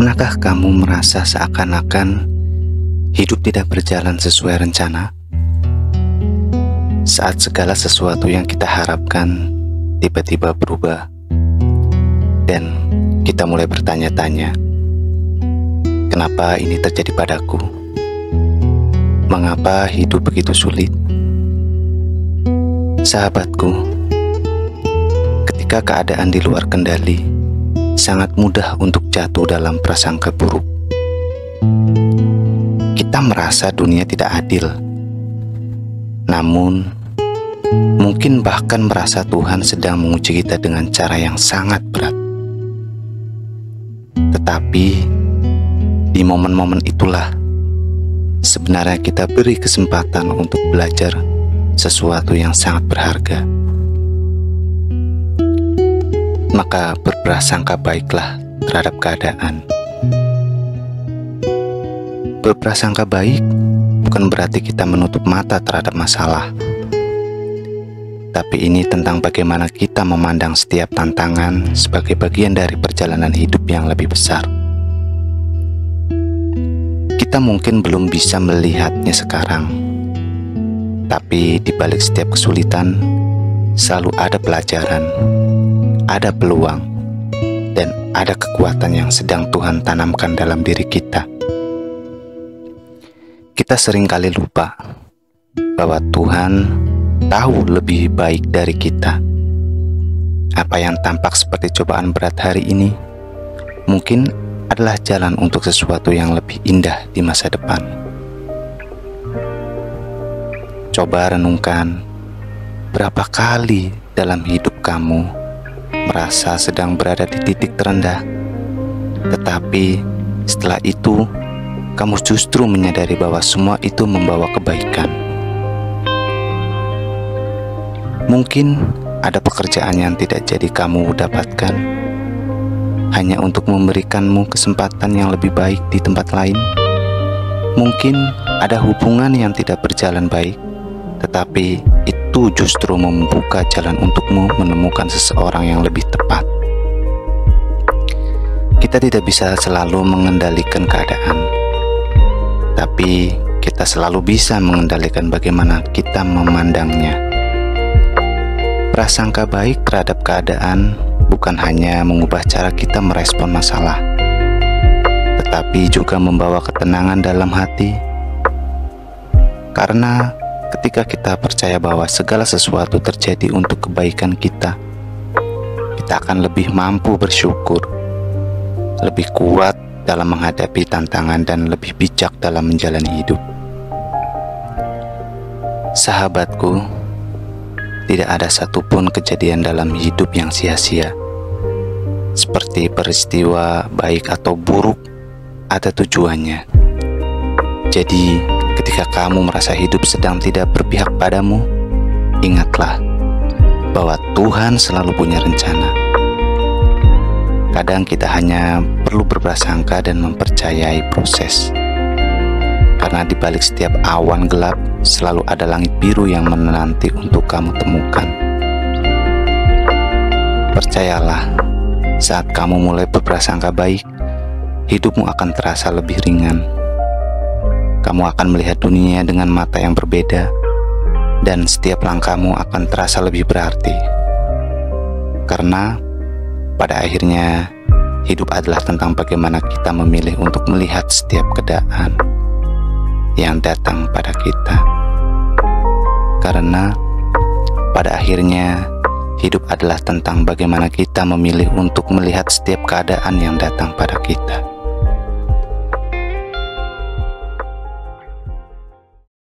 Pernahkah kamu merasa seakan-akan hidup tidak berjalan sesuai rencana? Saat segala sesuatu yang kita harapkan tiba-tiba berubah, dan kita mulai bertanya-tanya, kenapa ini terjadi padaku? Mengapa hidup begitu sulit? Sahabatku, ketika keadaan di luar kendali, sangat mudah untuk jatuh dalam prasangka buruk. Kita merasa dunia tidak adil, namun mungkin bahkan merasa Tuhan sedang menguji kita dengan cara yang sangat berat. Tetapi di momen-momen itulah sebenarnya kita beri kesempatan untuk belajar sesuatu yang sangat berharga. Maka berprasangka baiklah terhadap keadaan. Berprasangka baik bukan berarti kita menutup mata terhadap masalah, tapi ini tentang bagaimana kita memandang setiap tantangan sebagai bagian dari perjalanan hidup yang lebih besar. Kita mungkin belum bisa melihatnya sekarang, tapi di balik setiap kesulitan selalu ada pelajaran, ada peluang, dan ada kekuatan yang sedang Tuhan tanamkan dalam diri kita. Kita seringkali lupa bahwa Tuhan tahu lebih baik dari kita. Apa yang tampak seperti cobaan berat hari ini mungkin adalah jalan untuk sesuatu yang lebih indah di masa depan. Coba renungkan, berapa kali dalam hidup kamu merasa sedang berada di titik terendah, tetapi setelah itu kamu justru menyadari bahwa semua itu membawa kebaikan. Mungkin ada pekerjaan yang tidak jadi kamu dapatkan hanya untuk memberikanmu kesempatan yang lebih baik di tempat lain. Mungkin ada hubungan yang tidak berjalan baik, tetapi itu justru membuka jalan untukmu menemukan seseorang yang lebih tepat. Kita tidak bisa selalu mengendalikan keadaan, tapi kita selalu bisa mengendalikan bagaimana kita memandangnya. Prasangka baik terhadap keadaan bukan hanya mengubah cara kita merespon masalah, tetapi juga membawa ketenangan dalam hati. Karena ketika kita percaya bahwa segala sesuatu terjadi untuk kebaikan kita akan lebih mampu bersyukur, lebih kuat dalam menghadapi tantangan, dan lebih bijak dalam menjalani hidup. Sahabatku, tidak ada satupun kejadian dalam hidup yang sia-sia. Seperti peristiwa baik atau buruk, ada tujuannya. Jadi, ketika kamu merasa hidup sedang tidak berpihak padamu, ingatlah bahwa Tuhan selalu punya rencana. Kadang kita hanya perlu berprasangka dan mempercayai proses. Karena di balik setiap awan gelap selalu ada langit biru yang menanti untuk kamu temukan. Percayalah, saat kamu mulai berprasangka baik, hidupmu akan terasa lebih ringan. Kamu akan melihat dunia dengan mata yang berbeda, dan setiap langkahmu akan terasa lebih berarti. Karena pada akhirnya hidup adalah tentang bagaimana kita memilih untuk melihat setiap keadaan yang datang pada kita. Karena pada akhirnya hidup adalah tentang bagaimana kita memilih untuk melihat setiap keadaan yang datang pada kita.